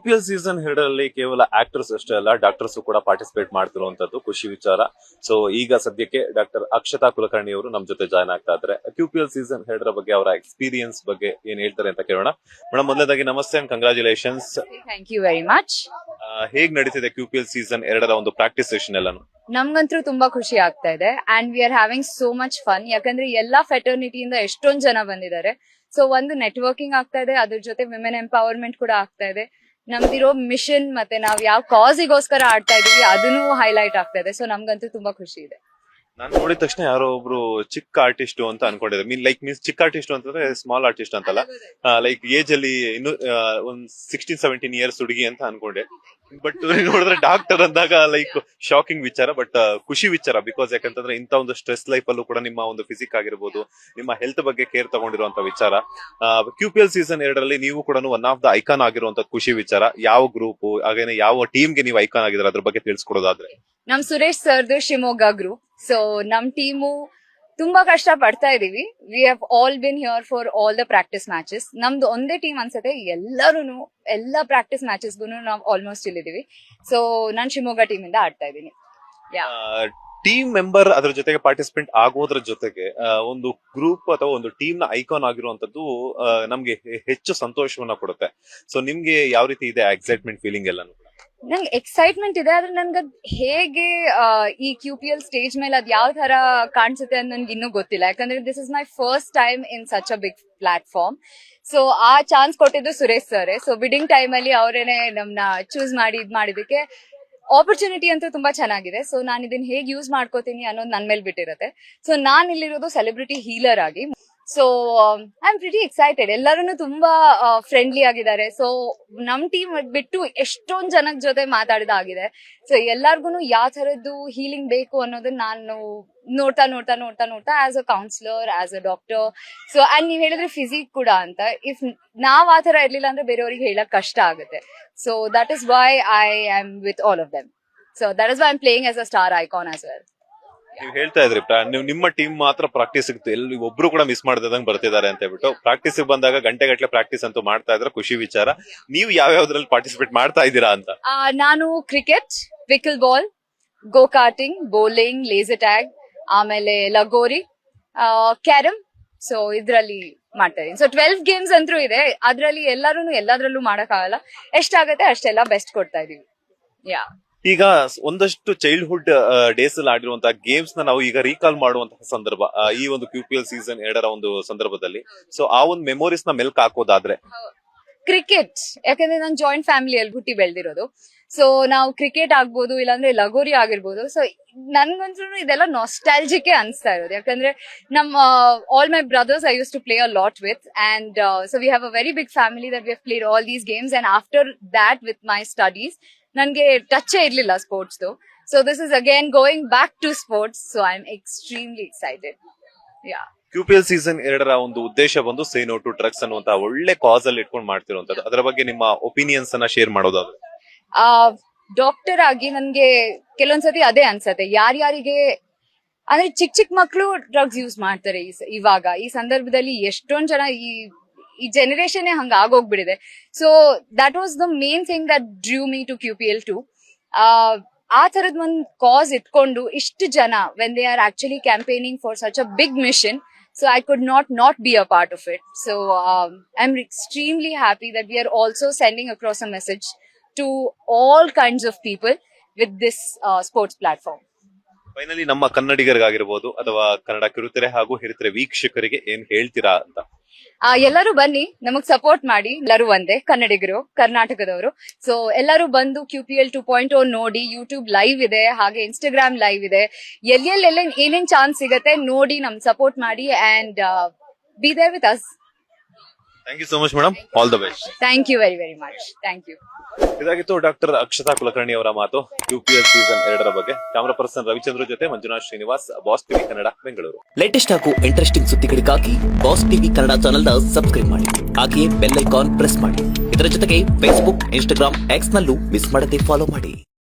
QPL season 2 ಕೇವಲ actors ಅಷ್ಟೇ ಅಲ್ಲ, ಡಾಕ್ಟರ್ಸ್ ಕೂಡ ಪಾರ್ಟಿಸಿಪೇಟ್ ಮಾಡ್ತಿರುವಂತದ್ದು ಖುಷಿ ವಿಚಾರ. ಸೊ ಈಗ ಸದ್ಯಕ್ಕೆ ಡಾಕ್ಟರ್ ಅಕ್ಷತಾ ಕುಲಕರ್ಣಿ ಅವರು ನಮ್ ಜೊತೆ ಜಾಯ್ನ್ ಆಗ್ತಾ ಇದ್ದಾರೆ. QPL ಸೀಸನ್ 2 ಬಗ್ಗೆ ಅವರ ಎಕ್ಸ್ಪೀರಿಯನ್ಸ್ ಬಗ್ಗೆ ಏನ್ ಹೇಳ್ತಾರೆ ಅಂತ ಕೇಳೋಣ. ಮೇಡಮ್, ಮೊದಲನೇದಾಗಿ ನಮಸ್ತೆ and congratulations. Thank you very much. ಹೇಗ್ ನಡೀತಿದೆ QPL ಸೀಸನ್ 2 ಒಂದು ಪ್ರಾಕ್ಟೀಸ್ ಸೆಷನ್ ಎಲ್ಲಾನು? ನಮ್ಗಂತೂ ತುಂಬಾ ಖುಷಿ ಆಗ್ತಾ ಇದೆ and we are having so much fun. ಯಾಕಂದ್ರೆ ಎಲ್ಲಾ ಫೆಟರ್ನಿಟಿಯಿಂದ ಎಷ್ಟೊಂದ್ ಜನ ಬಂದಿದ್ದಾರೆ. ಸೊ ಒಂದು ನೆಟ್ವರ್ಕಿಂಗ್ ಆಗ್ತಾ ಇದೆ, ಅದ್ರ ಜೊತೆ ವಿಮೆನ್ ಎಂಪವರ್ಮೆಂಟ್ ಕೂಡ ಆಗ್ತಾ ಇದೆ. ನಮ್ದಿರೋ ಮಿಷನ್ ಮತ್ತೆ ನಾವ್ ಯಾವ ಕಾಸಿಗೋಸ್ಕರ ಆಡ್ತಾ ಇದೀವಿ ಅದನ್ನು ಹೈಲೈಟ್ ಆಗ್ತಾ ಇದೆ. ಸೊ ನಮ್ಗಂತೂ ತುಂಬಾ ಖುಷಿ ಇದೆ. ನಾನು ನೋಡಿದ ತಕ್ಷಣ ಯಾರೋ ಒಬ್ರು ಚಿಕ್ಕ ಆರ್ಟಿಸ್ಟ್ ಅಂತ ಅನ್ಕೊಂಡಿದ್ದೆ. ಮೀನ್ಸ್ ಚಿಕ್ಕ ಆರ್ಟಿಸ್ಟ್ ಅಂತಂದ್ರೆ ಸ್ಮಾಲ್ ಆರ್ಟಿಸ್ಟ್ ಅಂತಲ್ಲ, ಲೈಕ್ ಏಜ್ ಅಲ್ಲಿ ಇನ್ನು ಒಂದ್ 16-17 ಇಯರ್ಸ್ ಹುಡುಗಿ ಅಂತ ಅನ್ಕೊಂಡೆ. ಬಟ್ ನೋಡಿದ್ರೆ ಡಾಕ್ಟರ್ ಅಂದಾಗ ಲೈಕ್ ಶಾಕಿಂಗ್ ವಿಚಾರ, ಬಟ್ ಖುಷಿ ವಿಚಾರ. ಬಿಕಾಸ್ ಯಾಕಂತಂದ್ರೆ ಇಂತ ಒಂದು ಸ್ಟ್ರೆಸ್ ಲೈಫ್ ಅಲ್ಲೂ ಕೂಡ ನಿಮ್ಮ ಒಂದು ಫಿಸಿಕ್ ಆಗಿರ್ಬೋದು, ನಿಮ್ಮ ಹೆಲ್ತ್ ಬಗ್ಗೆ ಕೇರ್ ತಗೊಂಡಿರುವಂತ ವಿಚಾರ. QPL ಸೀಸನ್ 2 ನೀವು ಕೂಡ ಒನ್ ಆಫ್ ದ ಐಕಾನ್ ಆಗಿರುವಂತ ಖುಷಿ ವಿಚಾರ. ಯಾವ ಗ್ರೂಪ್ ಹಾಗೇನೆ ಯಾವ ಟೀಮ್ಗೆ ನೀವು ಐಕಾನ್ ಆಗಿದ್ರೆ ಅದ್ರ ಬಗ್ಗೆ ತಿಳಿಸ್ಕೊಡೋದಾದ್ರೆ? ನಮ್ ಸುರೇಶ್ ಸರ್ದು ಶಿವಮೊಗ್ಗ ಗ್ರೂಪ್. ಸೊ ನಮ್ ಟೀಮು ತುಂಬಾ ಕಷ್ಟ ಪಡ್ತಾ ಇದೀವಿ. We have all been here for all the practice matches. ನಮ್ದು ಒಂದೇ ಟೀಮ್ ಅನ್ಸುತ್ತೆ, ಎಲ್ಲಾ ಪ್ರಾಕ್ಟೀಸ್ ಮ್ಯಾಚಸ್ಗೂ ನಾವು ಆಲ್ಮೋಸ್ಟ್ ಇಲ್ಲಿದೀವಿ. ಸೊ ನಾನ್ ಶಿವಮೊಗ್ಗ ಟೀಮ್ ಇಂದ ಆಡ್ತಾ ಇದೀನಿ. ಟೀಮ್ ಮೆಂಬರ್ ಅದ್ರ ಜೊತೆಗೆ ಪಾರ್ಟಿಸಿಪೇಟ್ ಆಗೋದ್ರ ಜೊತೆಗೆ ಒಂದು ಗ್ರೂಪ್ ಅಥವಾ ಒಂದು ಟೀಮ್ ನ ಐಕಾನ್ ಆಗಿರುವಂತದ್ದು ನಮ್ಗೆ ಹೆಚ್ಚು ಸಂತೋಷವನ್ನ ಕೊಡುತ್ತೆ. ಸೊ ನಿಮ್ಗೆ ಯಾವ ರೀತಿ ಇದೆ ಎಕ್ಸೈಟ್ಮೆಂಟ್ ಫೀಲಿಂಗ್ ಎಲ್ಲಾನು? ನಂಗೆ ಎಕ್ಸೈಟ್ಮೆಂಟ್ ಇದೆ, ಆದ್ರೆ ನನ್ಗೆ ಹೇಗೆ ಈ QPL ಸ್ಟೇಜ್ ಮೇಲೆ ಅದ್ ಯಾವ ತರ ಕಾಣಿಸುತ್ತೆ ಅಂತ ನನ್ಗೆ ಇನ್ನೂ ಗೊತ್ತಿಲ್ಲ. ಯಾಕಂದ್ರೆ this is my first time in such a big platform. So ಆ ಚಾನ್ಸ್ ಕೊಟ್ಟಿದ್ದು Suresh sir. So bidding time ಅಲ್ಲಿ ಅವರೇನೆ ನಮ್ನ ಚೂಸ್ ಮಾಡಿ ಇದ್ ಮಾಡಿದಕ್ಕೆ ಆಪರ್ಚುನಿಟಿ ಅಂತೂ ತುಂಬಾ ಚೆನ್ನಾಗಿದೆ. ಸೊ ನಾನು ಇದನ್ನ ಹೇಗೆ ಯೂಸ್ ಮಾಡ್ಕೋತೀನಿ ಅನ್ನೋದು ನನ್ ಮೇಲೆ ಬಿಟ್ಟಿರುತ್ತೆ. ಸೊ ನಾನ್ ಇಲ್ಲಿರೋದು ಸೆಲೆಬ್ರಿಟಿ ಹೀಲರ್ ಆಗಿ. So I am pretty excited. ಎಲ್ಲರೂ ತುಂಬಾ ಫ್ರೆಂಡ್ಲಿ ಆಗಿದ್ದಾರೆ. ಸೊ ನಮ್ ಟೀಮ್ ಬಿಟ್ಟು ಎಷ್ಟೊಂದ್ ಜನದ ಜೊತೆ ಮಾತಾಡಿದಾಗಿದೆ. ಸೊ ಎಲ್ಲಾರ್ಗು ಯಾವ ತರದ್ದು ಹೀಲಿಂಗ್ ಬೇಕು ಅನ್ನೋದನ್ನ ನಾನು ನೋಡ್ತಾ as a counsellor, as a doctor. So and ನೀವ್ ಹೇಳಿದ್ರೆ ಫಿಸಿಕ್ ಕೂಡ ಅಂತ. ಇಫ್ ನಾವ್ ಆ ತರ ಇರ್ಲಿಲ್ಲ ಅಂದ್ರೆ ಬೇರೆಯವ್ರಿಗೆ ಹೇಳಕ್ ಕಷ್ಟ ಆಗುತ್ತೆ. So that is why I am with all of them. So that is why I am playing as a star icon as well. ನೀವು ಹೇಳ್ತಾ ಇದ್ರಿ ನಿಮ್ಮ ಟೀಮ್ ಮಾತ್ರ ಪ್ರಾಕ್ಟೀಸ್ ಎಲ್ಲಿ ಒಬ್ರು ಕೂಡ ಮಿಸ್ ಮಾಡ್ದಂಗ್ ಬರ್ತಿದ್ದಾರೆ ಅಂತ ಹೇಳ್ಬಿಟ್ಟು. ಪ್ರಾಕ್ಟೀಸ್ ಬಂದಾಗ ಗಂಟೆ ಪ್ರಾಕ್ಟೀಸ್ ಅಂತೂ ಮಾಡ್ತಾ ಇದ್ರೆ ಖುಷಿ ವಿಚಾರ. ನೀವು ಯಾವ್ಯಾವ್ದ್ರಲ್ಲಿ ಪಾರ್ಟಿಸಿಪೇಟ್ ಮಾಡ್ತಾ ಇದ್ದೀರಾ ಅಂತ? ನಾನು ಕ್ರಿಕೆಟ್, ವಿಕಲ್ ಬಾಲ್, ಗೋ ಕಾರ್ಟಿಂಗ್, ಬೌಲಿಂಗ್, ಲೇಸರ್ ಟ್ಯಾಗ್, ಆಮೇಲೆ ಲಗೋರಿ, ಕ್ಯಾರಮ್. ಸೊ ಇದ್ರಲ್ಲಿ ಮಾಡ್ತಾ ಇದೀನಿ. ಸೊ 12 ಗೇಮ್ಸ್ ಅಂತೂ ಇದೆ. ಅದ್ರಲ್ಲಿ ಎಲ್ಲಾದ್ರಲ್ಲೂ ಮಾಡಕ್ಕಾಗಲ್ಲ. ಎಷ್ಟಾಗತ್ತೆ ಅಷ್ಟೆಲ್ಲ ಬೆಸ್ಟ್ ಕೊಡ್ತಾ ಇದೀವಿ. ಯಾ, ಈಗ ಒಂದಷ್ಟು ಚೈಲ್ಡ್ಹುಡ್ ಡೇಸ್ ಅಲ್ಲಿ ಆಡಿರುವಂತಹ ಗೇಮ್ಸ್ ನ ನಾವು ಈಗ ರೀಕಾಲ್ ಮಾಡುವಂತಹ ಸಂದರ್ಭ ಈ ಒಂದು QPL ಸೀಸನ್ 2 ಒಂದು ಸಂದರ್ಭದಲ್ಲಿ. ಸೊ ಆ ಒಂದು ಮೆಮೊರೀಸ್ ನ ಮೆಲ್ಕ್ ಹಾಕೋದಾದ್ರೆ ಕ್ರಿಕೆಟ್, ಯಾಕಂದ್ರೆ ನಾನು ಜಾಯಿಂಟ್ ಫ್ಯಾಮಿಲಿಯಲ್ಲಿ ಹುಟ್ಟಿ ಬೆಳೆದಿರೋದು. ಸೊ ನಾವು ಕ್ರಿಕೆಟ್ ಆಗ್ಬೋದು, ಇಲ್ಲಾಂದ್ರೆ ಲಗೋರಿ ಆಗಿರ್ಬೋದು. ಸೊ ನನ್ಗಂತೂ ಇದೆಲ್ಲ ನಾಸ್ಟಾಲ್ಜಿಕ್ ಅನ್ಸ್ತಾ ಇರೋದು. ಯಾಕಂದ್ರೆ ನಮ್ಮ all my brothers I use to play a lot with, and so we have a very big family that we have played all these games. And after that with my studies ನನ್ಗೆ touch ಇರ್ಲಿಲ್ಲ sports. So this is again going back to sports. So I am extremely excited. Yeah, QPL season 2 ಒಂದು ಉದ್ದೇಶ ಬಂದು say no to drugs ಅನ್ನುವಂತ ಒಳ್ಳೆ ಕಾಸ್ ಅಲ್ಲಿ ಇಟ್ಕೊಂಡು ಮಾಡ್ತಿರುವಂತದ್ದು. ಅದರ ಬಗ್ಗೆ ನಿಮ್ಮ ಒಪಿನಿಯನ್ಸ್ ಅನ್ನ ಶೇರ್ ಮಾಡೋದಾದ್ರೆ? ಡಾಕ್ಟರ್ ಆಗಿ ನನ್ಗೆ ಕೆಲವೊಂದ್ಸತಿ ಅದೇ ಅನ್ಸತ್ತೆ, ಯಾರ್ಯಾರಿಗೆ ಅಂದ್ರೆ ಚಿಕ್ಕ ಮಕ್ಳು ಡ್ರಗ್ಸ್ ಯೂಸ್ ಮಾಡ್ತಾರೆ ಇವಾಗ ಈ ಸಂದರ್ಭದಲ್ಲಿ. ಎಷ್ಟೊಂದ್ ಜನ ಈ ಜನರೇಷನ್ ಹಂಗ ಆಗೋಗ್ಬಿಡಿದೆ. So that was the main thing that drew me to QPL 2. ಆ ತರದ್ ಒಂದ್ ಕಾಸ್ ಇಟ್ಕೊಂಡು ಇಷ್ಟು ಜನ when they are actually campaigning for such a big mission. So I could not be a part of it. So I'm extremely happy that we are also sending across a message to all kinds of people with this sports platform. Finally ನಮ್ಮ ಕನ್ನಡಿಗರಿಗಾಗಿರ್ಬೋದು ಅಥವಾ ಕನ್ನಡ ಕಿರುತೆರೆ ಹಾಗೂ ಹಿರಿತೆರೆ ವೀಕ್ಷಕರಿಗೆ ಏನ್ ಹೇಳ್ತೀರಾ ಅಂತ? ಎಲ್ಲರೂ ಬನ್ನಿ, ನಮಗ್ ಸಪೋರ್ಟ್ ಮಾಡಿ. ಎಲ್ಲರೂ ಒಂದೇ, ಕನ್ನಡಿಗರು, ಕರ್ನಾಟಕದವರು. ಸೊ ಎಲ್ಲರೂ ಬಂದು QPL 2.0 ನೋಡಿ. ಯೂಟ್ಯೂಬ್ ಲೈವ್ ಇದೆ, ಹಾಗೆ ಇನ್ಸ್ಟಾಗ್ರಾಮ್ ಲೈವ್ ಇದೆ. ಎಲ್ಲೆಲ್ಲ ಏನೇನ್ ಚಾನ್ಸ್ ಸಿಗತ್ತೆ ನೋಡಿ, ನಮ್ ಸಪೋರ್ಟ್ ಮಾಡಿ and be there with us. Thank you so much madam. All the best. Thank you very very much. Thank you. ಇದಾಗಿತ್ತು ಡಾಕ್ಟರ್ ಅಕ್ಷತಾ ಕುಲಕರ್ಣಿ ಅವರ ಮಾತು QPL ಸೀಸನ್ 2 ಬಗ್ಗೆ. ಕ್ಯಾಮರಾ ಪರ್ಸನ್ ರವಿಚಂದ್ರ ಜೊತೆ Manjunath Srinivas, boss TV Kannada, Bengaluru. Latest ಹಾಗೂ ಇಂಟ್ರೆಸ್ಟಿಂಗ್ ಸುದ್ದಿಗಳಿಗಾಗಿ ಬಾಸ್ ಟಿವಿ ಕನ್ನಡ ಚಾನೆಲ್ ನ subscribe ಮಾಡಿ, ಹಾಗೆಯೇ ಬೆಲ್ ಐಕಾನ್ ಪ್ರೆಸ್ ಮಾಡಿ. ಇದರ ಜೊತೆಗೆ ಫೇಸ್ಬುಕ್, ಇನ್ಸ್ಟಾಗ್ರಾಮ್, ಎಕ್ಸ್ ನಲ್ಲೂ ಮಿಸ್ ಮಾಡದೆ ಫಾಲೋ ಮಾಡಿ.